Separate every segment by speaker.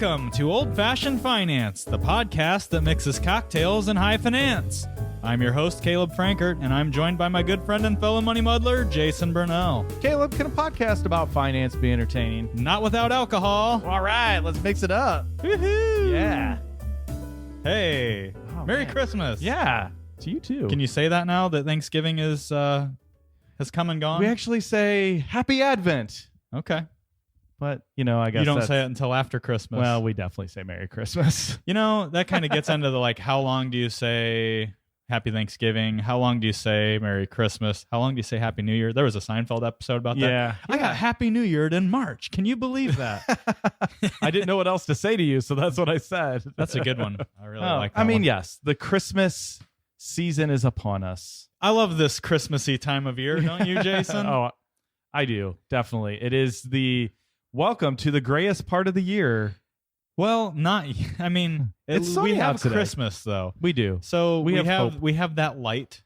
Speaker 1: Welcome to Old Fashioned Finance, the podcast that mixes cocktails and high finance. I'm your host, Caleb Frankert, and I'm joined by my good friend and fellow money muddler, Jason Burnell.
Speaker 2: Caleb, can a podcast about finance be entertaining?
Speaker 1: Not without alcohol.
Speaker 2: All right, let's mix it up.
Speaker 1: Woohoo!
Speaker 2: Yeah.
Speaker 1: Hey, Merry Christmas.
Speaker 2: Yeah, to you too.
Speaker 1: Can you say that now that Thanksgiving has come and gone?
Speaker 2: We actually say Happy Advent.
Speaker 1: Okay.
Speaker 2: But, I guess
Speaker 1: you don't say it until after Christmas.
Speaker 2: Well, we definitely say Merry Christmas.
Speaker 1: That kind of gets into the, how long do you say Happy Thanksgiving? How long do you say Merry Christmas? How long do you say Happy New Year? There was a Seinfeld episode about that.
Speaker 2: Yeah.
Speaker 1: I got Happy New Year in March. Can you believe that?
Speaker 2: I didn't know what else to say to you, so that's what I said.
Speaker 1: That's a good one. I really like that one.
Speaker 2: Yes, the Christmas season is upon us.
Speaker 1: I love this Christmassy time of year, don't you, Jason?
Speaker 2: Oh, I do, definitely. It is the welcome to the grayest part of the year.
Speaker 1: Well,
Speaker 2: it's sunny
Speaker 1: we have
Speaker 2: out today.
Speaker 1: Christmas though.
Speaker 2: We do.
Speaker 1: So we have
Speaker 2: hope.
Speaker 1: we have that light.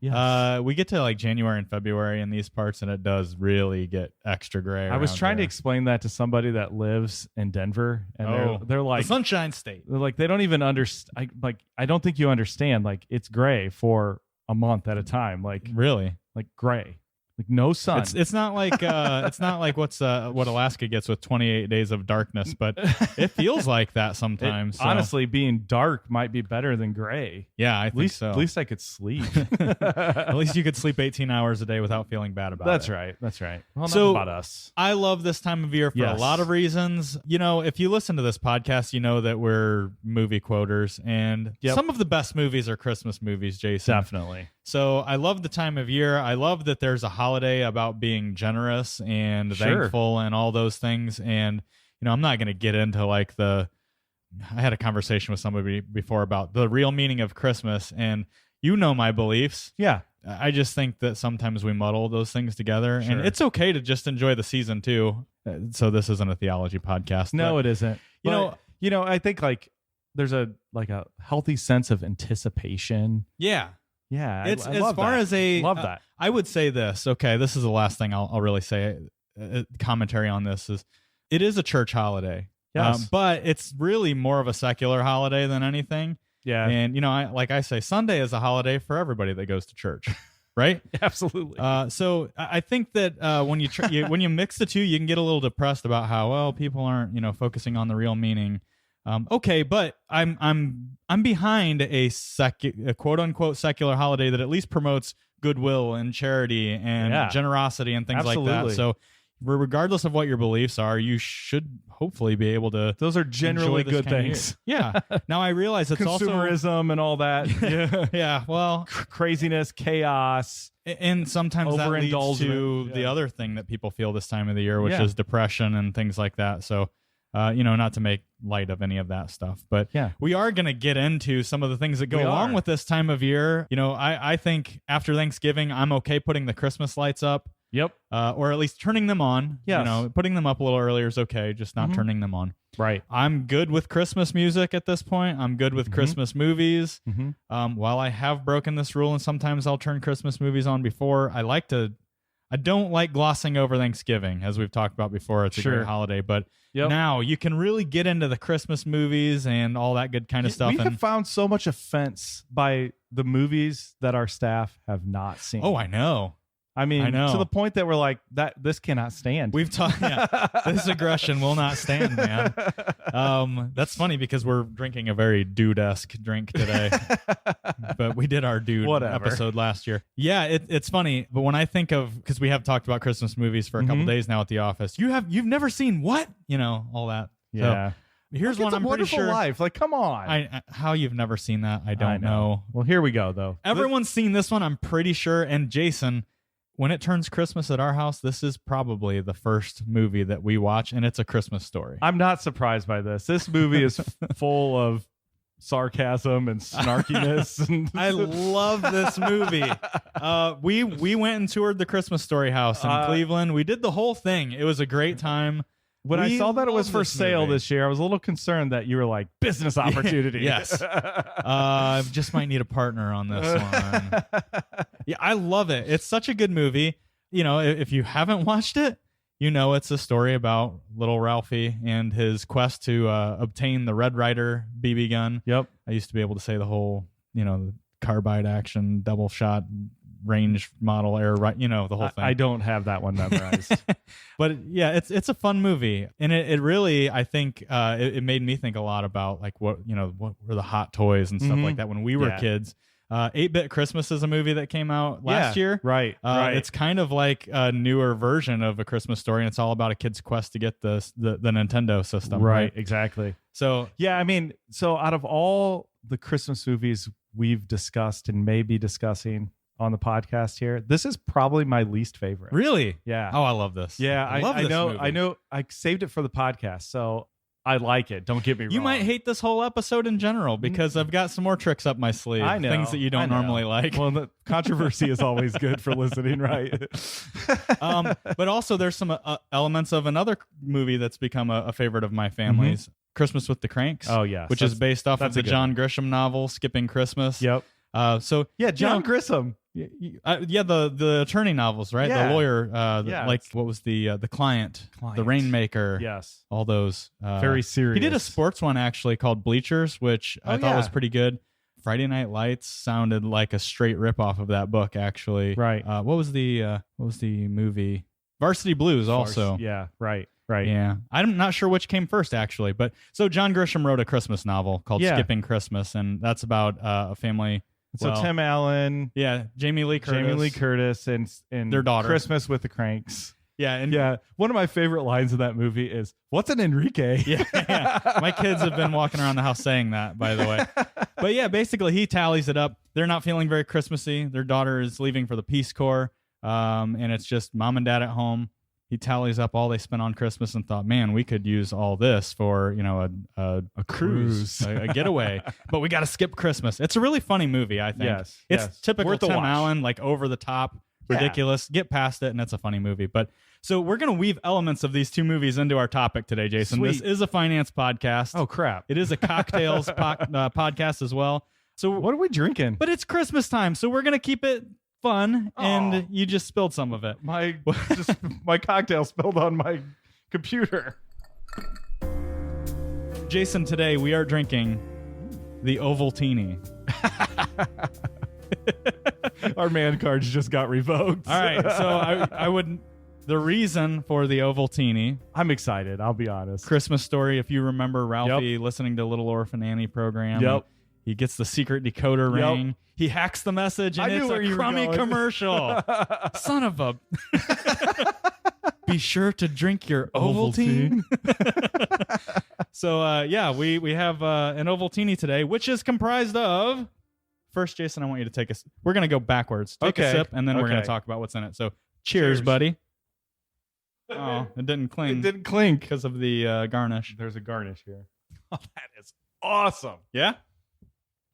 Speaker 2: Yes.
Speaker 1: We get to January and February in these parts, and it does really get extra gray.
Speaker 2: I was trying to
Speaker 1: there.
Speaker 2: explain that to somebody that lives in Denver, and they're like,
Speaker 1: the Sunshine State.
Speaker 2: They're like, they don't even understand. I don't think you understand. It's gray for a month at a time.
Speaker 1: Really,
Speaker 2: gray. No sun.
Speaker 1: It's not like what Alaska gets with 28 days of darkness, but it feels like that sometimes.
Speaker 2: Honestly, being dark might be better than gray.
Speaker 1: Yeah, I think so.
Speaker 2: At least I could sleep.
Speaker 1: At least you could sleep 18 hours a day without feeling bad about
Speaker 2: That's
Speaker 1: it.
Speaker 2: right. That's right. Well,
Speaker 1: So,
Speaker 2: not about us.
Speaker 1: I love this time of year for a lot of reasons. If you listen to this podcast, you know that we're movie quoters, and some of the best movies are Christmas movies, Jason.
Speaker 2: Definitely.
Speaker 1: So I love the time of year. I love that there's a holiday about being generous and thankful and all those things. And, I'm not going to get into I had a conversation with somebody before about the real meaning of Christmas, and my beliefs.
Speaker 2: Yeah.
Speaker 1: I just think that sometimes we muddle those things together, and it's okay to just enjoy the season too. So this isn't a theology podcast.
Speaker 2: No, it isn't. I think there's a healthy sense of anticipation.
Speaker 1: Yeah.
Speaker 2: Yeah,
Speaker 1: it's
Speaker 2: I
Speaker 1: as
Speaker 2: love
Speaker 1: far
Speaker 2: that.
Speaker 1: as a.
Speaker 2: Love that.
Speaker 1: I would say this. Okay, this is the last thing I'll really say. Commentary on this is, it is a church holiday.
Speaker 2: Yes.
Speaker 1: But it's really more of a secular holiday than anything.
Speaker 2: Yeah,
Speaker 1: and I say, Sunday is a holiday for everybody that goes to church, right?
Speaker 2: Absolutely.
Speaker 1: So I think that when when you mix the two, you can get a little depressed about how people aren't focusing on the real meaning. Okay, but I'm behind a quote unquote secular holiday that at least promotes goodwill and charity and generosity and things like that. So regardless of what your beliefs are, you should hopefully be able to.
Speaker 2: Those are generally good things.
Speaker 1: Yeah. Now I realize it's
Speaker 2: consumerism and all that. Yeah.
Speaker 1: Yeah. Well,
Speaker 2: craziness, chaos,
Speaker 1: and sometimes that leads to the other thing that people feel this time of the year, which is depression and things like that. So. Not to make light of any of that stuff, but we are going to get into some of the things that go along with this time of year. I think after Thanksgiving, I'm okay putting the Christmas lights up.
Speaker 2: Yep.
Speaker 1: Or at least turning them on.
Speaker 2: Yes.
Speaker 1: Putting them up a little earlier is okay, just not turning them on.
Speaker 2: Right.
Speaker 1: I'm good with Christmas music at this point. I'm good with Christmas movies. While I have broken this rule, and sometimes I'll turn Christmas movies on before, I don't like glossing over Thanksgiving, as we've talked about before. It's a great holiday, but now you can really get into the Christmas movies and all that good kind of stuff.
Speaker 2: We have found so much offense by the movies that our staff have not seen.
Speaker 1: Oh, I know.
Speaker 2: I know. To the point that we're like, this cannot stand.
Speaker 1: We've talked. This aggression will not stand, man. That's funny because we're drinking a very dude-esque drink today, but we did our dude episode last year. Yeah, it's funny, but when I think of, because we have talked about Christmas movies for a couple days now at the office, you've never seen what? All that.
Speaker 2: Yeah.
Speaker 1: So, here's one I'm pretty sure.
Speaker 2: Life. Come on.
Speaker 1: How you've never seen that, I don't know.
Speaker 2: Well, here we go, though.
Speaker 1: Everyone's seen this one, I'm pretty sure. And Jason, when it turns Christmas at our house, this is probably the first movie that we watch, and it's A Christmas Story.
Speaker 2: I'm not surprised by this. This movie is full of sarcasm and snarkiness.
Speaker 1: I love this movie. We went and toured the Christmas Story house in Cleveland. We did the whole thing. It was a great time.
Speaker 2: When I saw that it was for sale this year, I was a little concerned that you were like, business opportunity.
Speaker 1: Yes. Just might need a partner on this one. Yeah, I love it. It's such a good movie. If you haven't watched it, it's a story about little Ralphie and his quest to obtain the Red Ryder BB gun.
Speaker 2: Yep.
Speaker 1: I used to be able to say the whole, the carbide action, double shot, range model air, right? The whole thing.
Speaker 2: I don't have that one memorized.
Speaker 1: But yeah, it's a fun movie. And it really, I think, it made me think a lot about like what were the hot toys and stuff like that when we were kids. 8-Bit Christmas is a movie that came out last year.
Speaker 2: Right.
Speaker 1: It's kind of like a newer version of A Christmas Story, and it's all about a kid's quest to get the Nintendo system.
Speaker 2: Right, exactly.
Speaker 1: So
Speaker 2: yeah, I mean, so out of all the Christmas movies we've discussed and may be discussing on the podcast here, this is probably my least favorite.
Speaker 1: Really?
Speaker 2: Yeah.
Speaker 1: Oh, I love this.
Speaker 2: Yeah,
Speaker 1: I love this movie.
Speaker 2: I know. I saved it for the podcast, so I like it. Don't get me wrong.
Speaker 1: You might hate this whole episode in general because I've got some more tricks up my sleeve.
Speaker 2: I know.
Speaker 1: Things that you don't normally like.
Speaker 2: Well, the controversy is always good for listening, right?
Speaker 1: But also there's some elements of another movie that's become a favorite of my family's, Christmas with the Cranks.
Speaker 2: Oh, yes.
Speaker 1: Which is based off of the John
Speaker 2: one.
Speaker 1: Grisham novel, Skipping Christmas.
Speaker 2: Yep.
Speaker 1: So
Speaker 2: yeah, John Grisham.
Speaker 1: Yeah, the attorney novels, right?
Speaker 2: Yeah.
Speaker 1: The lawyer,
Speaker 2: Yeah,
Speaker 1: like what was the client, the Rainmaker,
Speaker 2: Yes.
Speaker 1: all those.
Speaker 2: Very serious.
Speaker 1: He did a sports one actually called Bleachers, which I thought was pretty good. Friday Night Lights sounded like a straight ripoff of that book, actually.
Speaker 2: Right.
Speaker 1: What was the movie? Varsity Blues, also.
Speaker 2: Yeah. Right. Right.
Speaker 1: Yeah, I'm not sure which came first actually, but so John Grisham wrote a Christmas novel called Skipping Christmas, and that's about a family.
Speaker 2: So Tim Allen,
Speaker 1: Jamie Lee Curtis,
Speaker 2: and
Speaker 1: their daughter,
Speaker 2: Christmas with the Cranks.
Speaker 1: Yeah,
Speaker 2: one of my favorite lines of that movie is, "What's an Enrique?"
Speaker 1: Yeah. My kids have been walking around the house saying that, by the way. But yeah, basically he tallies it up. They're not feeling very Christmassy. Their daughter is leaving for the Peace Corps, and it's just mom and dad at home. He tallies up all they spent on Christmas and thought, man, we could use all this for, a cruise, a getaway. But we got to skip Christmas. It's a really funny movie, I think.
Speaker 2: Yes.
Speaker 1: It's typical
Speaker 2: Worth a
Speaker 1: Tim
Speaker 2: watch.
Speaker 1: Allen, like over the top, ridiculous. Get past it, and it's a funny movie. But so we're going to weave elements of these two movies into our topic today, Jason.
Speaker 2: Sweet.
Speaker 1: This is a finance podcast.
Speaker 2: Oh, crap.
Speaker 1: It is a cocktails podcast as well. So
Speaker 2: What are we drinking?
Speaker 1: But it's Christmas time, so we're going to keep it fun, and you just spilled some of it.
Speaker 2: My cocktail spilled on my computer.
Speaker 1: Jason, today we are drinking the Ovaltini.
Speaker 2: Our man cards just got revoked.
Speaker 1: All right, so I would. The reason for the Ovaltini,
Speaker 2: I'm excited. I'll be honest.
Speaker 1: Christmas Story. If you remember Ralphie listening to Little Orphan Annie program,
Speaker 2: Yep.
Speaker 1: He gets the secret decoder ring. He hacks the message, and it's a crummy commercial. Son of a. Be sure to drink your Ovaltine. So, we have an Ovaltini today, which is comprised of. First, Jason, I want you to take we're going to go backwards. Take a sip, and then we're going to talk about what's in it. So, cheers, buddy. Oh, it didn't clink.
Speaker 2: It didn't clink
Speaker 1: because of the garnish.
Speaker 2: There's a garnish here. Oh, that is awesome.
Speaker 1: Yeah?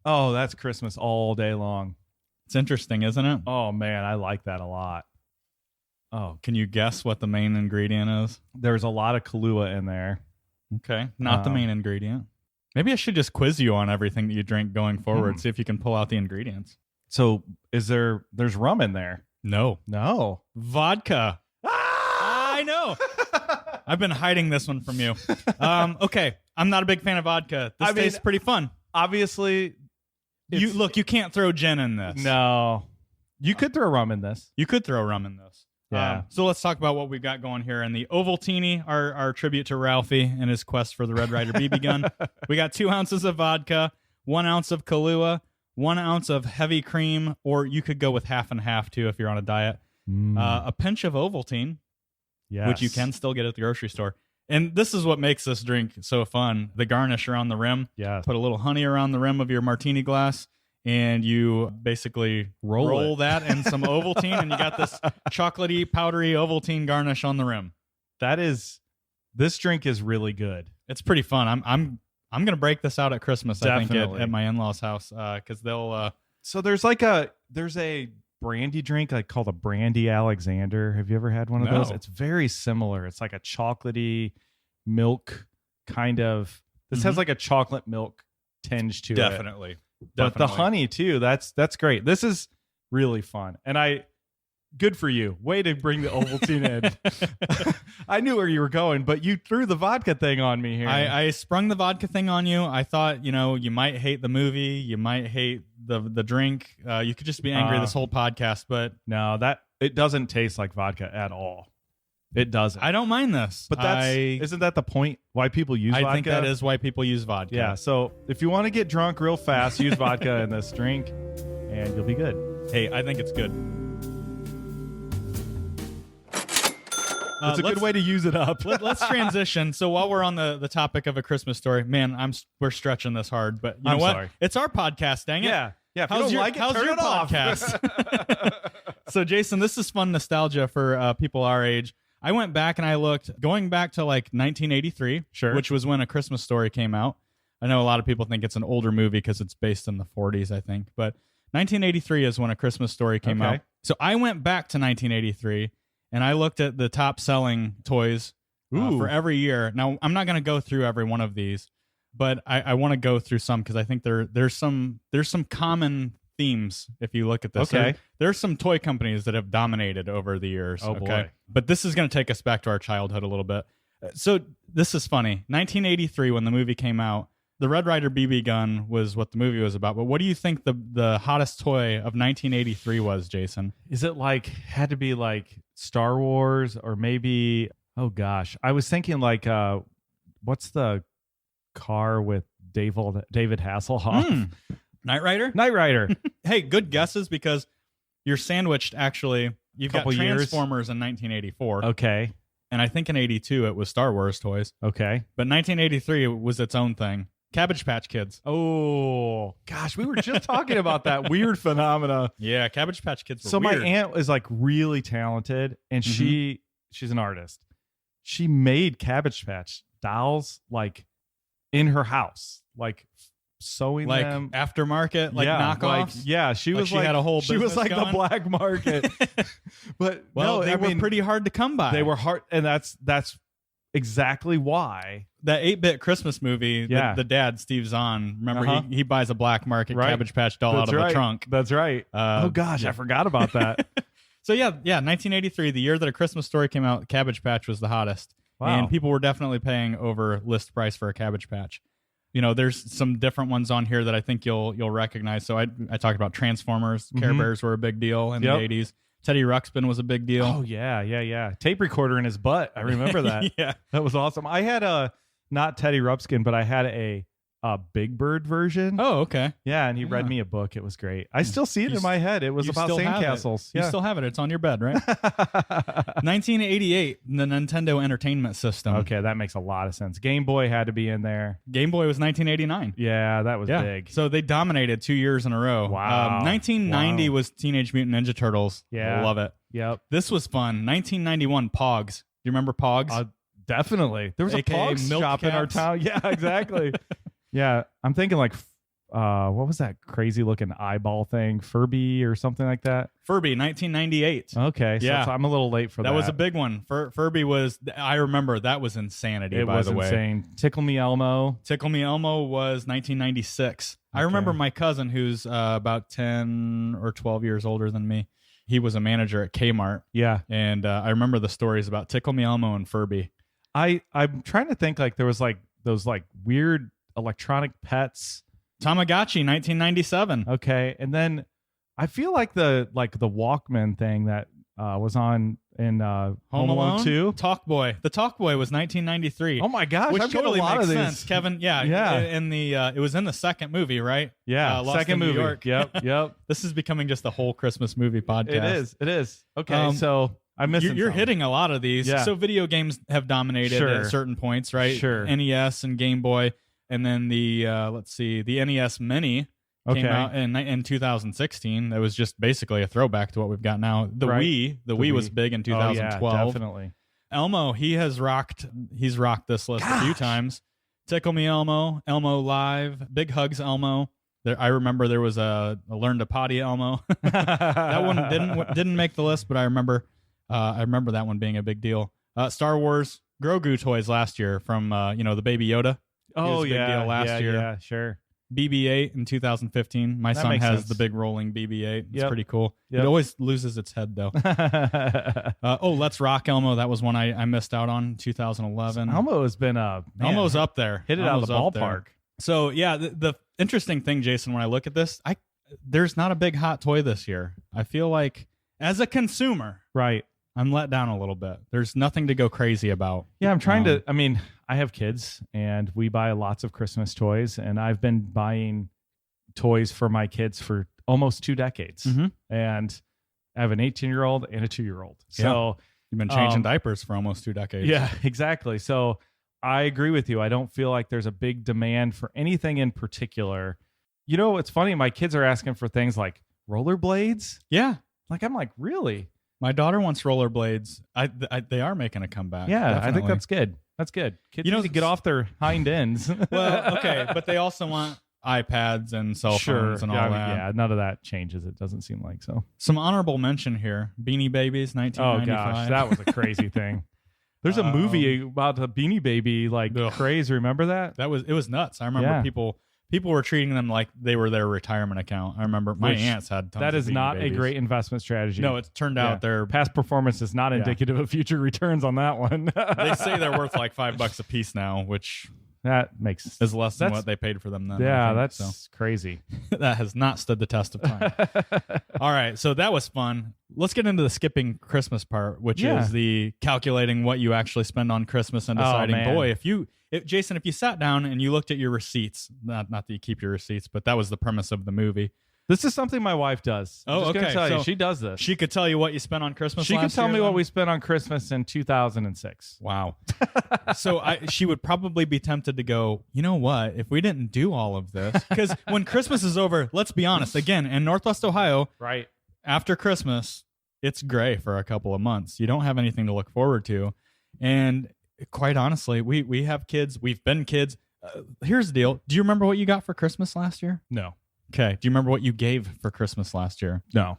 Speaker 2: Oh, that's Christmas all day long.
Speaker 1: It's interesting, isn't it?
Speaker 2: Oh, man, I like that a lot.
Speaker 1: Oh, can you guess what the main ingredient is?
Speaker 2: There's a lot of Kahlua in there.
Speaker 1: Okay, not the main ingredient. Maybe I should just quiz you on everything that you drink going forward, see if you can pull out the ingredients.
Speaker 2: So, there's rum in there?
Speaker 1: No. Vodka. I know. I've been hiding this one from you. Okay, I'm not a big fan of vodka. This tastes pretty fun.
Speaker 2: Obviously,
Speaker 1: you can't throw gin in this.
Speaker 2: No. You could throw rum in this.
Speaker 1: You could throw rum in this.
Speaker 2: Yeah.
Speaker 1: So let's talk about what we've got going here. And the Ovaltini, our tribute to Ralphie and his quest for the Red Ryder BB gun. We got 2 ounces of vodka, 1 ounce of Kahlua, 1 ounce of heavy cream, or you could go with half and half too if you're on a diet. A pinch of Ovaltine, which you can still get at the grocery store. And this is what makes this drink so fun. The garnish around the rim.
Speaker 2: Yeah.
Speaker 1: Put a little honey around the rim of your martini glass, and you basically roll that in some Ovaltine, and you got this chocolatey, powdery Ovaltine garnish on the rim.
Speaker 2: This drink is really good.
Speaker 1: It's pretty fun. I'm gonna break this out at Christmas.
Speaker 2: Definitely.
Speaker 1: I think at my in-laws' house because they'll.
Speaker 2: So there's a brandy drink called a Brandy Alexander. Have you ever had one of those? It's very similar. It's like a chocolatey milk kind of. This has like a chocolate milk tinge to it.
Speaker 1: Definitely.
Speaker 2: But the honey too. That's great. This is really fun. And good for you. Way to bring the Ovaltine in. I knew where you were going, but you threw the vodka thing on me here.
Speaker 1: I sprung the vodka thing on you. I thought, you might hate the movie. You might hate the drink. You could just be angry this whole podcast, but
Speaker 2: no, it doesn't taste like vodka at all. It doesn't.
Speaker 1: I don't mind this.
Speaker 2: But isn't that the point why people use vodka?
Speaker 1: I think that is why people use vodka.
Speaker 2: Yeah, so if you want to get drunk real fast, use vodka in this drink, and you'll be good.
Speaker 1: Hey, I think it's good.
Speaker 2: It's a good way to use it up.
Speaker 1: Let's transition. So while we're on the topic of A Christmas Story, man, we're stretching this hard, but you know what?
Speaker 2: Sorry.
Speaker 1: It's our podcast, dang it.
Speaker 2: Yeah. If
Speaker 1: how's
Speaker 2: you
Speaker 1: your,
Speaker 2: don't like it,
Speaker 1: how's
Speaker 2: turn
Speaker 1: your
Speaker 2: it off.
Speaker 1: podcast? So, Jason, this is fun nostalgia for people our age. I went back and I looked, going back to like 1983, which was when A Christmas Story came out. I know a lot of people think it's an older movie because it's based in the 40s, I think. But 1983 is when A Christmas Story came out. So I went back to 1983 and I looked at the top selling toys for every year. Now, I'm not going to go through every one of these, but I want to go through some because I think there's some common themes if you look at this.
Speaker 2: Okay.
Speaker 1: There's some toy companies that have dominated over the years.
Speaker 2: Oh, boy.
Speaker 1: But this is going to take us back to our childhood a little bit. So this is funny. 1983, when the movie came out, the Red Ryder BB gun was what the movie was about. But what do you think the hottest toy of 1983 was, Jason?
Speaker 2: Is it had to be like Star Wars or maybe, oh gosh, I was thinking what's the car with David Hasselhoff?
Speaker 1: Knight Rider?
Speaker 2: Knight Rider.
Speaker 1: Hey, good guesses because you're sandwiched actually. You've got Transformers in 1984.
Speaker 2: Okay.
Speaker 1: And I think in 82 it was Star Wars toys.
Speaker 2: Okay.
Speaker 1: But 1983 was its own thing. Cabbage Patch Kids.
Speaker 2: Oh, gosh, we were just talking about that weird phenomena.
Speaker 1: Yeah, Cabbage Patch Kids were
Speaker 2: so
Speaker 1: weird.
Speaker 2: My aunt is really talented, and she's an artist. She made Cabbage Patch dolls in her house, sewing them,
Speaker 1: aftermarket, knockoffs.
Speaker 2: She was
Speaker 1: she had a whole.
Speaker 2: She was like
Speaker 1: going.
Speaker 2: the black market. But
Speaker 1: they were pretty hard to come by.
Speaker 2: They were hard, and that's exactly why.
Speaker 1: That 8-bit Christmas movie, the dad, Steve Zahn, remember he buys a black market Cabbage Patch doll out of the trunk.
Speaker 2: That's right. Oh, gosh, I forgot about that.
Speaker 1: So, 1983, the year that A Christmas Story came out, Cabbage Patch was the hottest.
Speaker 2: Wow.
Speaker 1: And people were definitely paying over list price for a Cabbage Patch. There's some different ones on here that I think you'll recognize. So I talked about Transformers. Care Bears were a big deal in the 80s. Teddy Ruxpin was a big deal.
Speaker 2: Oh, yeah. Tape recorder in his butt. I remember that.
Speaker 1: Yeah.
Speaker 2: That was awesome. I had not Teddy Ruxpin, but I had a Big Bird version.
Speaker 1: Oh, okay.
Speaker 2: Yeah, and he read me a book. It was great. I still see it in my head. It was about sandcastles.
Speaker 1: You still have it. It's on your bed, right? 1988, the Nintendo Entertainment System.
Speaker 2: Okay, that makes a lot of sense. Game Boy had to be in there.
Speaker 1: Game Boy was 1989.
Speaker 2: Yeah, that was big.
Speaker 1: So they dominated 2 years in a row.
Speaker 2: Wow.
Speaker 1: 1990 was Teenage Mutant Ninja Turtles.
Speaker 2: Yeah.
Speaker 1: I love it.
Speaker 2: Yep.
Speaker 1: This was fun. 1991, Pogs. Do you remember Pogs?
Speaker 2: Definitely. There was a
Speaker 1: AKA
Speaker 2: Pogs
Speaker 1: milk
Speaker 2: shop in our
Speaker 1: caps.
Speaker 2: town. Yeah, exactly. Yeah, I'm thinking what was that crazy looking eyeball thing? Furby or something like that?
Speaker 1: Furby, 1998.
Speaker 2: Okay, so
Speaker 1: yeah.
Speaker 2: I'm a little late for that.
Speaker 1: That was a big one. Furby was, I remember, that was insanity, by the way.
Speaker 2: It was insane. Tickle Me Elmo.
Speaker 1: Tickle Me Elmo was 1996. Okay. I remember my cousin, who's about 10 or 12 years older than me. He was a manager at Kmart.
Speaker 2: Yeah.
Speaker 1: And I remember the stories about Tickle Me Elmo and Furby.
Speaker 2: I'm trying to think there was those weird electronic pets.
Speaker 1: Tamagotchi, 1997.
Speaker 2: Okay, and then I feel like the Walkman thing that was on in Home Alone 2.
Speaker 1: Talkboy. The Talkboy was 1993.
Speaker 2: Oh my gosh,
Speaker 1: which
Speaker 2: I've
Speaker 1: totally
Speaker 2: got a lot
Speaker 1: makes
Speaker 2: of
Speaker 1: sense,
Speaker 2: these.
Speaker 1: Kevin. Yeah. In the it was in the second movie, right?
Speaker 2: Yeah,
Speaker 1: Lost
Speaker 2: second
Speaker 1: in
Speaker 2: movie.
Speaker 1: New York.
Speaker 2: Yep.
Speaker 1: This is becoming just a whole Christmas movie podcast.
Speaker 2: It is. Okay, so I'm missing.
Speaker 1: You're hitting a lot of these.
Speaker 2: Yeah.
Speaker 1: So video games have dominated at certain points, right?
Speaker 2: Sure.
Speaker 1: NES and Game Boy, and then the the NES Mini came out in 2016. That was just basically a throwback to what we've got now. The Wii was big in 2012.
Speaker 2: Oh, yeah, definitely.
Speaker 1: Elmo, he's rocked this list a few times. Tickle Me Elmo, Elmo Live, Big Hugs Elmo. I remember there was a Learn to Potty Elmo. That one didn't make the list, but I remember that one being a big deal. Star Wars Grogu toys last year from the Baby Yoda.
Speaker 2: Oh,
Speaker 1: big deal last year.
Speaker 2: Yeah, sure.
Speaker 1: BB-8 in 2015. My
Speaker 2: That
Speaker 1: son
Speaker 2: makes
Speaker 1: has
Speaker 2: sense.
Speaker 1: the big rolling BB-8. It's
Speaker 2: Yep.
Speaker 1: pretty cool.
Speaker 2: Yep.
Speaker 1: It always loses its head though. Let's Rock Elmo. That was one I missed out on. 2011.
Speaker 2: Elmo has been
Speaker 1: Elmo's up there.
Speaker 2: hit it out of the
Speaker 1: Elmo's up there.
Speaker 2: ballpark.
Speaker 1: So yeah, the interesting thing, Jason, when I look at this, there's not a big hot toy this year. I feel like as a consumer,
Speaker 2: Right.
Speaker 1: I'm let down a little bit. There's nothing to go crazy about.
Speaker 2: Yeah, I'm trying to. I mean, I have kids, and we buy lots of Christmas toys, and I've been buying toys for my kids for almost 2 decades,
Speaker 1: Mhm.
Speaker 2: and I have an 18-year-old and a 2-year-old. So
Speaker 1: You've been changing diapers for almost 2 decades.
Speaker 2: yeah, exactly. So I agree with you. I don't feel like there's a big demand for anything in particular. You know, it's funny. My kids are asking for things like rollerblades.
Speaker 1: Yeah.
Speaker 2: Like, I'm like, really?
Speaker 1: My daughter wants rollerblades. They are making a comeback.
Speaker 2: Yeah, I think
Speaker 1: definitely.
Speaker 2: that's good. That's good. Kids
Speaker 1: You know,
Speaker 2: need to get off their hind ends.
Speaker 1: Well, okay, but they also want iPads and cell phones and all that.
Speaker 2: Yeah, none of that changes. It doesn't seem like so.
Speaker 1: Some honorable mention here: Beanie Babies,
Speaker 2: Oh
Speaker 1: 1995.
Speaker 2: gosh, that was a crazy thing. There's a movie about the Beanie Baby craze. Remember that?
Speaker 1: It was nuts. I remember
Speaker 2: Yeah.
Speaker 1: people were treating them like they were their retirement account. I remember my
Speaker 2: Which,
Speaker 1: aunts had tons
Speaker 2: that
Speaker 1: of
Speaker 2: is
Speaker 1: Beanie
Speaker 2: not
Speaker 1: Babies.
Speaker 2: a great investment strategy.
Speaker 1: No, it turned
Speaker 2: Yeah.
Speaker 1: out they're
Speaker 2: Past performance is not indicative of future returns on that one.
Speaker 1: they say they're worth like $5 a piece now, which
Speaker 2: that makes
Speaker 1: is less than
Speaker 2: that's-
Speaker 1: what they paid for them then.
Speaker 2: yeah,
Speaker 1: I think.
Speaker 2: that's crazy.
Speaker 1: So that has not stood the test of time. All right, so that was fun. Let's get into the skipping Christmas part, which
Speaker 2: Yeah.
Speaker 1: is the calculating what you actually spend on Christmas and deciding,
Speaker 2: man.
Speaker 1: boy, Jason, if you sat down and you looked at your receipts, not that you keep your receipts, but that was the premise of the movie.
Speaker 2: This is something my wife does. I'm
Speaker 1: Oh,
Speaker 2: just gonna
Speaker 1: okay.
Speaker 2: tell you,
Speaker 1: So
Speaker 2: she does this.
Speaker 1: She could tell you what you spent on Christmas.
Speaker 2: She could
Speaker 1: last
Speaker 2: tell
Speaker 1: year,
Speaker 2: me what
Speaker 1: then?
Speaker 2: we spent on Christmas in 2006.
Speaker 1: Wow. So she would probably be tempted to go, you know what? If we didn't do all of this, because when Christmas is over, let's be honest, again, in Northwest Ohio,
Speaker 2: Right.
Speaker 1: after Christmas, it's gray for a couple of months. You don't have anything to look forward to. And quite honestly, we have kids. We've been kids. Here's the deal. Do you remember what you got for Christmas last year?
Speaker 2: No.
Speaker 1: Okay. Do you remember what you gave for Christmas last year?
Speaker 2: No.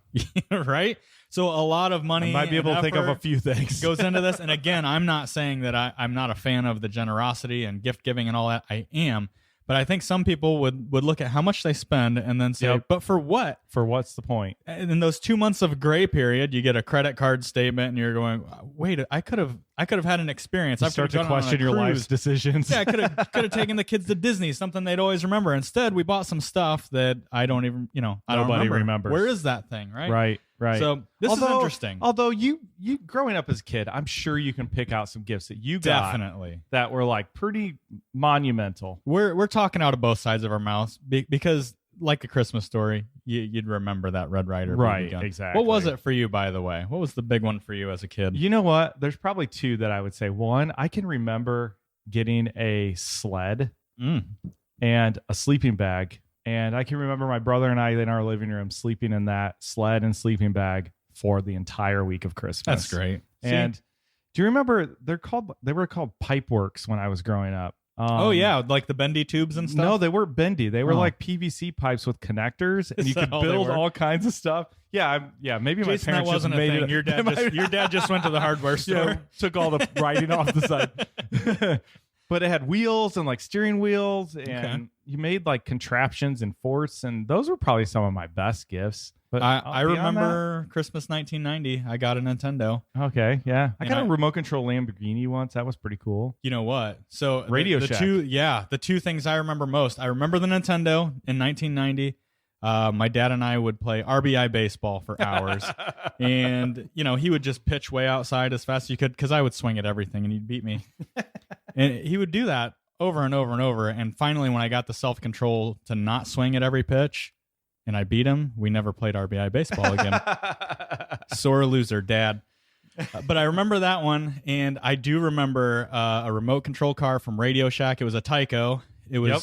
Speaker 1: Right? So a lot of money
Speaker 2: I might be able to think of a few things.
Speaker 1: goes into this. And again, I'm not saying that I'm not a fan of the generosity and gift giving and all that. I am. But I think some people would look at how much they spend and then say,
Speaker 2: Yep.
Speaker 1: but for what?
Speaker 2: For what's the point?
Speaker 1: And in those 2 months of gray period, you get a credit card statement and you're going, wait, I could have had an experience.
Speaker 2: You
Speaker 1: I
Speaker 2: start
Speaker 1: could've
Speaker 2: to
Speaker 1: gone on a
Speaker 2: question your
Speaker 1: cruise.
Speaker 2: life's decisions.
Speaker 1: Yeah, I could have taken the kids to Disney, something they'd always remember. Instead, we bought some stuff that I don't even, I don't
Speaker 2: Nobody
Speaker 1: remember.
Speaker 2: remembers.
Speaker 1: Where is that thing, right?
Speaker 2: Right. Right.
Speaker 1: So this is interesting.
Speaker 2: Although you growing up as a kid, I'm sure you can pick out some gifts that you got
Speaker 1: Definitely.
Speaker 2: that were like pretty monumental.
Speaker 1: We're talking out of both sides of our mouths because, like a Christmas Story, you'd remember that Red Ryder BB
Speaker 2: Right,
Speaker 1: gun.
Speaker 2: exactly.
Speaker 1: What was it for you, by the way? What was the big one for you as a kid?
Speaker 2: You know what? There's probably two that I would say. One, I can remember getting a sled and a sleeping bag. And I can remember my brother and I in our living room sleeping in that sled and sleeping bag for the entire week of Christmas.
Speaker 1: That's great.
Speaker 2: And do you remember they were called Pipeworks when I was growing up?
Speaker 1: Oh yeah, like the bendy tubes and stuff.
Speaker 2: No, they weren't bendy. They were
Speaker 1: Oh.
Speaker 2: like PVC pipes with connectors, and
Speaker 1: Is
Speaker 2: you
Speaker 1: that
Speaker 2: could
Speaker 1: all they
Speaker 2: build
Speaker 1: were?
Speaker 2: all kinds of stuff. Yeah, maybe my
Speaker 1: Jason, that
Speaker 2: parents just
Speaker 1: wasn't a
Speaker 2: made
Speaker 1: thing.
Speaker 2: it.
Speaker 1: Your dad just went to the hardware store.
Speaker 2: Yeah, took all the writing off the side. But it had wheels and like steering wheels, and you made like contraptions and forts, and those were probably some of my best gifts. But
Speaker 1: I
Speaker 2: beyond
Speaker 1: remember Christmas 1990. I got a Nintendo.
Speaker 2: that- okay, yeah, I
Speaker 1: And
Speaker 2: got a
Speaker 1: I-
Speaker 2: remote control Lamborghini once. That was pretty cool.
Speaker 1: You know what? So
Speaker 2: Radio
Speaker 1: the
Speaker 2: Shack.
Speaker 1: the two things I remember most. I remember the Nintendo in 1990. My dad and I would play RBI baseball for hours, and he would just pitch way outside as fast as you could because I would swing at everything and he'd beat me. And he would do that over and over and over. And finally, when I got the self control to not swing at every pitch, and I beat him, we never played RBI baseball again. Sore loser, Dad. But I remember that one, and I do remember a remote control car from Radio Shack. It was a Tyco. It was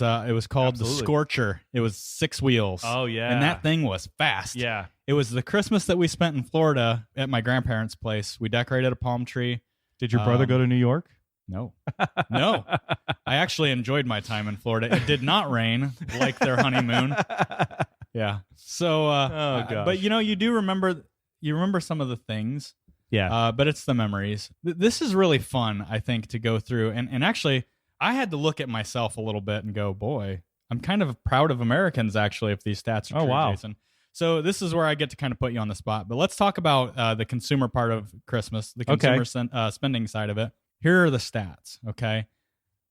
Speaker 1: called
Speaker 2: Absolutely.
Speaker 1: the Scorcher. It was 6 wheels.
Speaker 2: Oh yeah,
Speaker 1: And that thing was fast.
Speaker 2: yeah.
Speaker 1: It was the Christmas that we spent in Florida at my grandparents' place. We decorated a palm tree.
Speaker 2: Did your brother go to New York?
Speaker 1: No. No. I actually enjoyed my time in Florida. It did not rain like their honeymoon. Yeah. So
Speaker 2: gosh.
Speaker 1: but you do remember some of the things.
Speaker 2: Yeah.
Speaker 1: But it's the memories. This is really fun, I think, to go through. And actually, I had to look at myself a little bit and go, boy, I'm kind of proud of Americans, actually, if these stats are true,
Speaker 2: wow.
Speaker 1: Jason. So this is where I get to kind of put you on the spot. But let's talk about the consumer part of Christmas, the consumer spending side of it. Here are the stats, okay?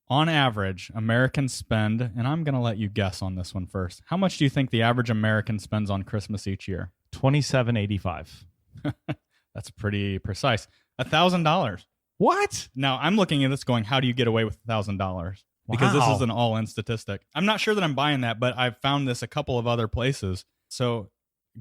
Speaker 1: On average, Americans spend, and I'm going to let you guess on this one first. How much do you think the average American spends on Christmas each year?
Speaker 2: $27.85.
Speaker 1: That's pretty precise. $1,000.
Speaker 2: What?
Speaker 1: Now, I'm looking at this going, how do you get away with $1,000? Because this is an all-in statistic. I'm not sure that I'm buying that, but I've found this a couple of other places. So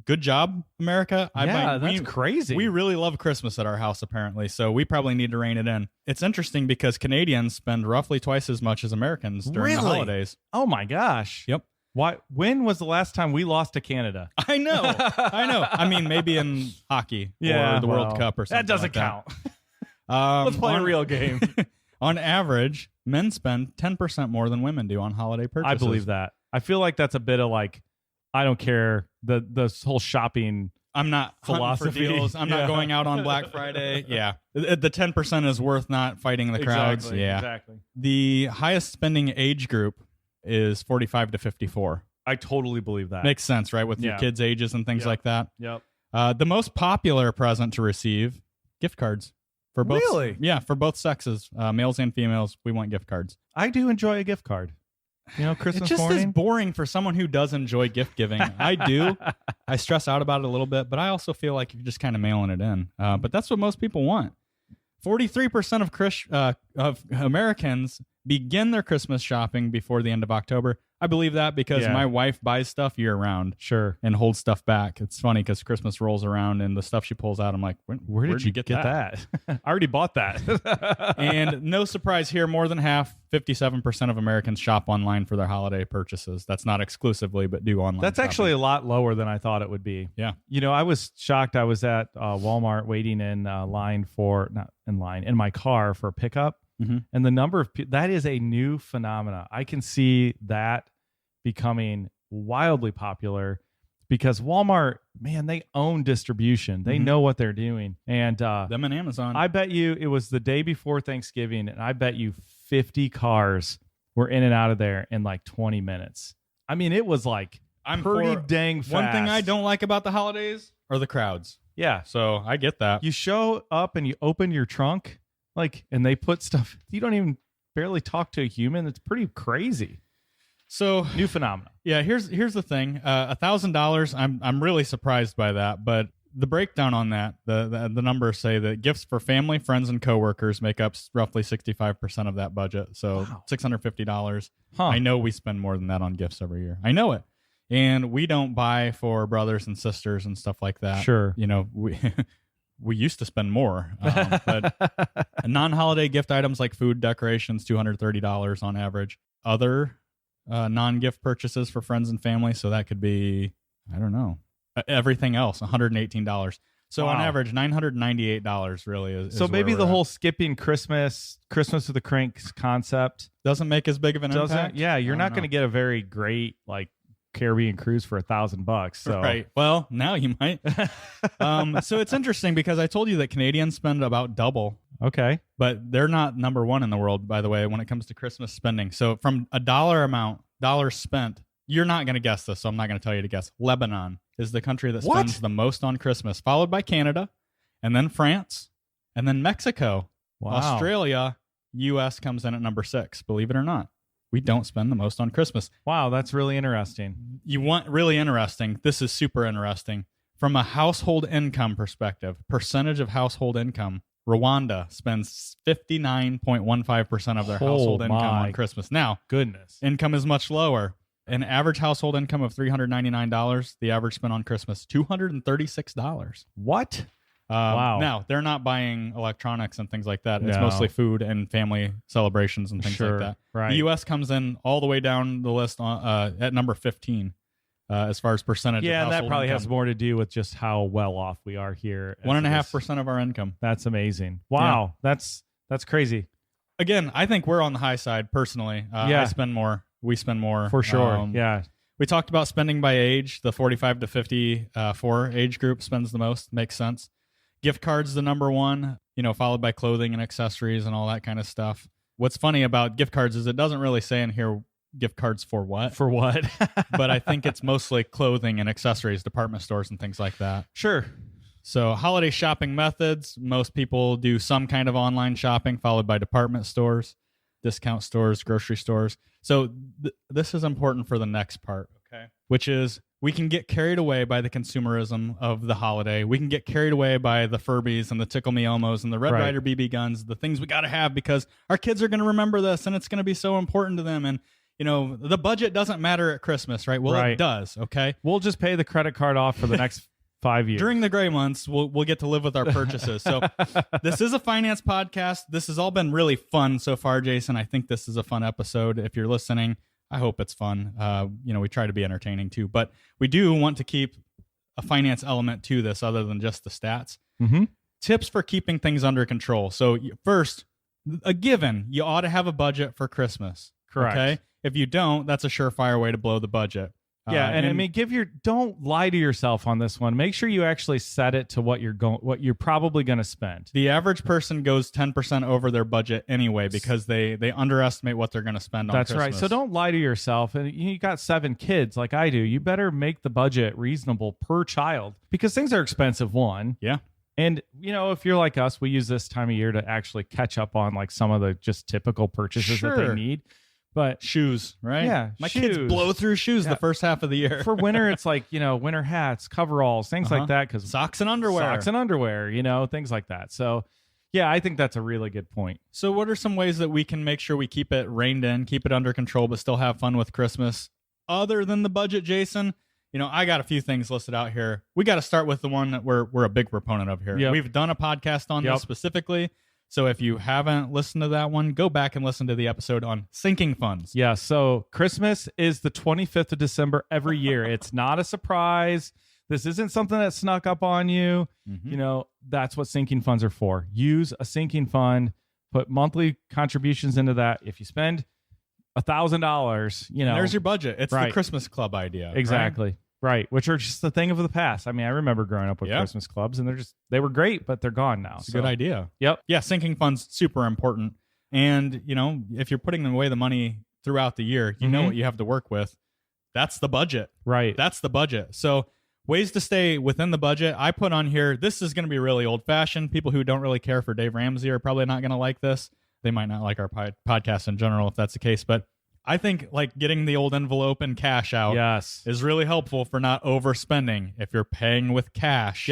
Speaker 1: good job, America.
Speaker 2: That's crazy.
Speaker 1: We really love Christmas at our house, apparently, so we probably need to rein it in. It's interesting because Canadians spend roughly twice as much as Americans during the holidays.
Speaker 2: Oh, my gosh.
Speaker 1: Yep.
Speaker 2: Why? When was the last time we lost to Canada?
Speaker 1: I know. I mean, maybe in hockey or the World Cup or something.
Speaker 2: That doesn't
Speaker 1: like
Speaker 2: count.
Speaker 1: Let's
Speaker 2: play a real game.
Speaker 1: On average, men spend 10% more than women do on holiday purchases.
Speaker 2: I believe that. I feel like that's a bit of like, I don't care, the whole shopping
Speaker 1: I'm not
Speaker 2: philosophy.
Speaker 1: For deals. I'm not going out on Black Friday. Yeah. The 10% is worth not fighting the crowds. Yeah.
Speaker 2: Exactly.
Speaker 1: The highest spending age group is 45 to 54.
Speaker 2: I totally believe that.
Speaker 1: Makes sense, right? With your kids' ages and things like that.
Speaker 2: Yep.
Speaker 1: The most popular present to receive, gift cards. For both,
Speaker 2: really?
Speaker 1: Yeah, for both sexes, males and females, we want gift cards.
Speaker 2: I do enjoy a gift card. You know, Christmas
Speaker 1: it just
Speaker 2: morning.
Speaker 1: is boring for someone who does enjoy gift giving. I do. I stress out about it a little bit, but I also feel like you're just kind of mailing it in. But that's what most people want. 43% of Americans begin their Christmas shopping before the end of October. I believe that because my wife buys stuff year round.
Speaker 2: Sure.
Speaker 1: And holds stuff back. It's funny because Christmas rolls around and the stuff she pulls out, I'm like, where did you get that?
Speaker 2: I already bought that.
Speaker 1: And no surprise here, more than half, 57% of Americans shop online for their holiday purchases. That's not exclusively, but do online.
Speaker 2: That's
Speaker 1: shopping.
Speaker 2: Actually a lot lower than I thought it would be.
Speaker 1: Yeah.
Speaker 2: You know, I was shocked. I was at Walmart waiting in in my car for a pickup.
Speaker 1: Mm-hmm.
Speaker 2: And the number of that is a new phenomena. I can see that becoming wildly popular because Walmart, man, they own distribution. They know what they're doing. And
Speaker 1: them and Amazon.
Speaker 2: I bet you it was the day before Thanksgiving, and I bet you 50 cars were in and out of there in like 20 minutes. I mean, it was like pretty dang fast.
Speaker 1: One thing I don't like about the holidays are the crowds.
Speaker 2: Yeah.
Speaker 1: So I get that.
Speaker 2: You show up and you open your trunk, and they put stuff, you don't even barely talk to a human. It's pretty crazy.
Speaker 1: So
Speaker 2: new phenomena.
Speaker 1: Yeah, here's the thing. $1,000. I'm really surprised by that, but the breakdown on that, the numbers say that gifts for family, friends, and coworkers make up roughly 65% of that budget. So $650. I know we spend more than that on gifts every year. I know it. And we don't buy for brothers and sisters and stuff like that.
Speaker 2: Sure.
Speaker 1: You know, we used to spend more, but non-holiday gift items like food, decorations, $230 on average. Other non-gift purchases for friends and family, so that could be, I don't know, everything else, $118. So on average, $998 really is.
Speaker 2: So maybe the whole skipping Christmas with the Kranks concept
Speaker 1: doesn't make as big of an impact.
Speaker 2: Yeah, you're not going to get a very great Caribbean cruise for $1,000. So
Speaker 1: right. Well, now you might. So it's interesting because I told you that Canadians spend about double.
Speaker 2: Okay.
Speaker 1: But they're not number one in the world, by the way, when it comes to Christmas spending. So from a dollars spent, you're not going to guess this, so I'm not going to tell you to guess. Lebanon is the country that spends the most on Christmas, followed by Canada, and then France, and then Mexico.
Speaker 2: Wow.
Speaker 1: Australia, U.S. comes in at number 6, believe it or not. We don't spend the most on Christmas.
Speaker 2: Wow, that's really interesting.
Speaker 1: You want really interesting. This is super interesting. From a household income perspective, percentage of household income, Rwanda spends 59.15% of their household income on Christmas. Now,
Speaker 2: goodness,
Speaker 1: income is much lower. An average household income of $399, the average spend on Christmas, $236.
Speaker 2: What? Wow.
Speaker 1: Now, they're not buying electronics and things like that. It's mostly food and family celebrations and things like that.
Speaker 2: Right.
Speaker 1: The U.S. comes in all the way down the list at number 15 as far as percentage of household
Speaker 2: and that probably
Speaker 1: income.
Speaker 2: has more to do with just how well off we are here.
Speaker 1: 1.5% of our income.
Speaker 2: That's amazing. Wow. Yeah. That's crazy.
Speaker 1: Again, I think we're on the high side personally. I spend more. We spend more.
Speaker 2: For sure.
Speaker 1: We talked about spending by age. The 45 to 54 age group spends the most. Makes sense. Gift cards, the number one, followed by clothing and accessories and all that kind of stuff. What's funny about gift cards is it doesn't really say in here gift cards for what.
Speaker 2: For what?
Speaker 1: But I think it's mostly clothing and accessories, department stores and things like that.
Speaker 2: Sure.
Speaker 1: So holiday shopping methods, most people do some kind of online shopping followed by department stores, discount stores, grocery stores. So this is important for the next part, okay? Which is we can get carried away by the consumerism of the holiday. We can get carried away by the Furbies and the Tickle Me Elmos and the Red Ryder BB guns, the things we got to have because our kids are going to remember this and it's going to be so important to them. And, you know, the budget doesn't matter at Christmas, right? Well, it does, okay?
Speaker 2: We'll just pay the credit card off for the next 5 years.
Speaker 1: During the gray months, we'll get to live with our purchases. So this is a finance podcast. This has all been really fun so far, Jason. I think this is a fun episode. If you're listening, I hope it's fun. You know, we try to be entertaining too, but we do want to keep a finance element to this other than just the stats.
Speaker 2: Mm-hmm.
Speaker 1: Tips for keeping things under control. So first, a given, you ought to have a budget for Christmas.
Speaker 2: Correct.
Speaker 1: Okay? If you don't, that's a surefire way to blow the budget.
Speaker 2: Yeah, and I mean, don't lie to yourself on this one. Make sure you actually set it to what you're probably going to spend.
Speaker 1: The average person goes 10% over their budget anyway because they underestimate what they're going to spend on Christmas.
Speaker 2: That's right. So don't lie to yourself. And you got 7 kids like I do. You better make the budget reasonable per child because things are expensive. One.
Speaker 1: Yeah.
Speaker 2: And, you know, if you're like us, we use this time of year to actually catch up on like some of the just typical purchases that they need. But
Speaker 1: shoes, right?
Speaker 2: Yeah.
Speaker 1: My kids blow through shoes the first half of the year.
Speaker 2: For winter, it's like, you know, winter hats, coveralls, things like that. Because
Speaker 1: socks and underwear,
Speaker 2: you know, things like that. So, yeah, I think that's a really good point.
Speaker 1: So what are some ways that we can make sure we keep it reined in, keep it under control, but still have fun with Christmas? Other than the budget, Jason, you know, I got a few things listed out here. We got to start with the one that we're a big proponent of here.
Speaker 2: Yep.
Speaker 1: We've done a podcast on this specifically. So if you haven't listened to that one, go back and listen to the episode on sinking funds.
Speaker 2: Yeah, so Christmas is the 25th of December every year. It's not a surprise. This isn't something that snuck up on you. Mm-hmm. You know, that's what sinking funds are for. Use a sinking fund, put monthly contributions into that. If you spend $1,000, you know.
Speaker 1: And there's your budget. It's the Christmas club idea.
Speaker 2: Exactly. Right, which are just the thing of the past. I mean, I remember growing up with Christmas clubs, and they were great, but they're gone now.
Speaker 1: It's a good idea.
Speaker 2: Yep.
Speaker 1: Yeah, sinking funds, super important. And, you know, if you're putting away the money throughout the year, you know what you have to work with. That's the budget.
Speaker 2: Right.
Speaker 1: That's the budget. So ways to stay within the budget. I put on here, this is going to be really old-fashioned. People who don't really care for Dave Ramsey are probably not going to like this. They might not like our podcast in general if that's the case, but I think like getting the old envelope and cash out is really helpful for not overspending. If you're paying with cash,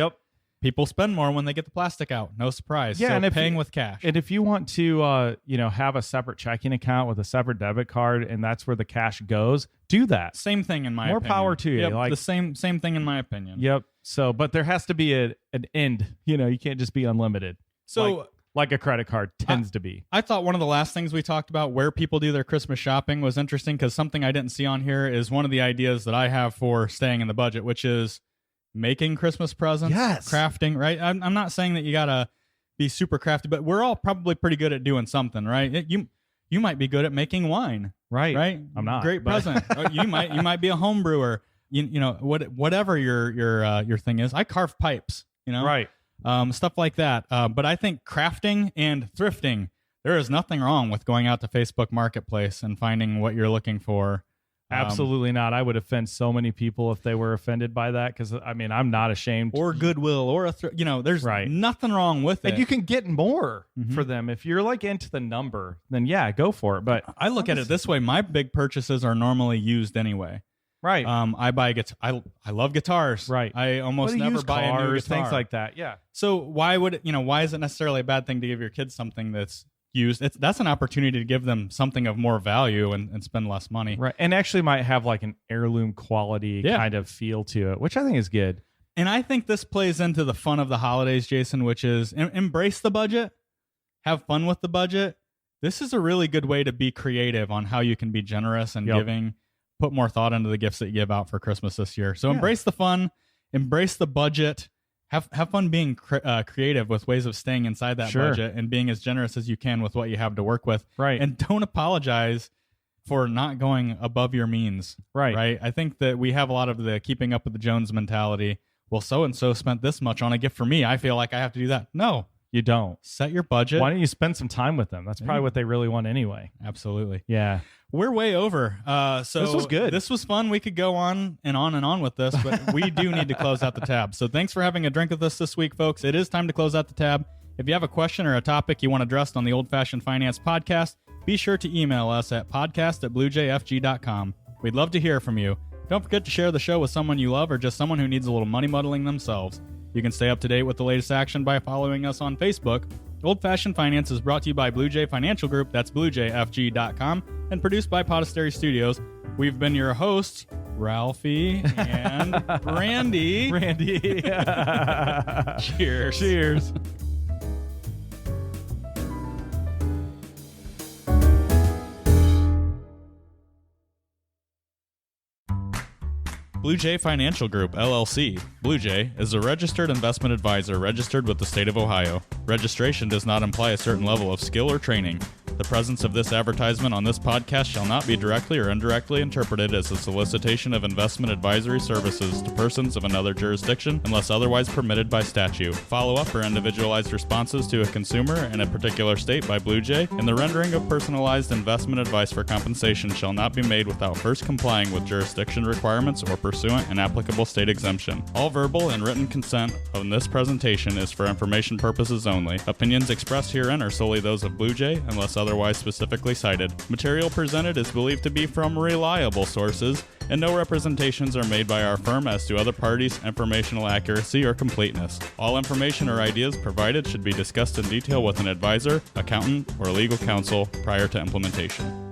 Speaker 1: people spend more when they get the plastic out. No surprise.
Speaker 2: Yeah,
Speaker 1: so
Speaker 2: and
Speaker 1: paying with cash.
Speaker 2: And if you want to, you know, have a separate checking account with a separate debit card, and that's where the cash goes, do that.
Speaker 1: Same thing in my opinion.
Speaker 2: More power to you.
Speaker 1: Yep,
Speaker 2: like
Speaker 1: the same thing in my opinion.
Speaker 2: Yep. So, but there has to be an end. You know, you can't just be unlimited.
Speaker 1: So.
Speaker 2: Like a credit card tends to be.
Speaker 1: I thought one of the last things we talked about where people do their Christmas shopping was interesting because something I didn't see on here is one of the ideas that I have for staying in the budget, which is making Christmas presents, crafting, right? I'm not saying that you got to be super crafty, but we're all probably pretty good at doing something, right? You might be good at making wine.
Speaker 2: Right.
Speaker 1: I'm
Speaker 2: not.
Speaker 1: Great present. you might be a home brewer. You know, whatever your thing is. I carve pipes, you know?
Speaker 2: Right.
Speaker 1: Stuff like that. But I think crafting and thrifting, there is nothing wrong with going out to Facebook Marketplace and finding what you're looking for.
Speaker 2: Absolutely not. I would offend so many people if they were offended by that because, I mean, I'm not ashamed.
Speaker 1: Or Goodwill or you know, there's nothing wrong with it.
Speaker 2: And you can get more for them. If you're like into the number, then yeah, go for it. But
Speaker 1: I look at it this way. My big purchases are normally used anyway.
Speaker 2: Right.
Speaker 1: I buy I love guitars.
Speaker 2: Right.
Speaker 1: I almost never buy a new guitar.
Speaker 2: Things like that. Yeah.
Speaker 1: So why is it necessarily a bad thing to give your kids something that's used? That's an opportunity to give them something of more value and spend less money.
Speaker 2: Right. And actually might have like an heirloom quality kind of feel to it, which I think is good.
Speaker 1: And I think this plays into the fun of the holidays, Jason, which is embrace the budget, have fun with the budget. This is a really good way to be creative on how you can be generous and giving. Put more thought into the gifts that you give out for Christmas this year. So embrace the fun, embrace the budget, have fun being creative with ways of staying inside that budget and being as generous as you can with what you have to work with.
Speaker 2: Right.
Speaker 1: And don't apologize for not going above your means.
Speaker 2: Right.
Speaker 1: I think that we have a lot of the keeping up with the Jones mentality. Well, so-and-so spent this much on a gift for me. I feel like I have to do that. No.
Speaker 2: You don't.
Speaker 1: Set your budget.
Speaker 2: Why don't you spend some time with them? That's probably what they really want anyway.
Speaker 1: Absolutely.
Speaker 2: Yeah.
Speaker 1: We're way over. So
Speaker 2: this was good.
Speaker 1: This was fun. We could go on and on with this, but we do need to close out the tab. So thanks for having a drink with us this week, folks. It is time to close out the tab. If you have a question or a topic you want addressed on the Old Fashioned Finance podcast, be sure to email us at podcast@bluejfg.com. We'd love to hear from you. Don't forget to share the show with someone you love or just someone who needs a little money muddling themselves. You can stay up to date with the latest action by following us on Facebook. Old Fashioned Finance is brought to you by Blue Jay Financial Group, that's bluejfg.com, and produced by Podastery Studios. We've been your hosts, Ralphie and Randy.
Speaker 2: Randy.
Speaker 1: Cheers.
Speaker 2: Cheers.
Speaker 1: Blue Jay Financial Group, LLC. Blue Jay is a registered investment advisor registered with the state of Ohio. Registration does not imply a certain level of skill or training. The presence of this advertisement on this podcast shall not be directly or indirectly interpreted as a solicitation of investment advisory services to persons of another jurisdiction unless otherwise permitted by statute. Follow-up or individualized responses to a consumer in a particular state by Blue Jay and the rendering of personalized investment advice for compensation shall not be made without first complying with jurisdiction requirements or pursuant an applicable state exemption. All verbal and written consent on this presentation is for information purposes only. Opinions expressed herein are solely those of Blue Jay unless otherwise specifically cited. Material presented is believed to be from reliable sources, and no representations are made by our firm as to other parties' informational accuracy or completeness. All information or ideas provided should be discussed in detail with an advisor, accountant, or legal counsel prior to implementation.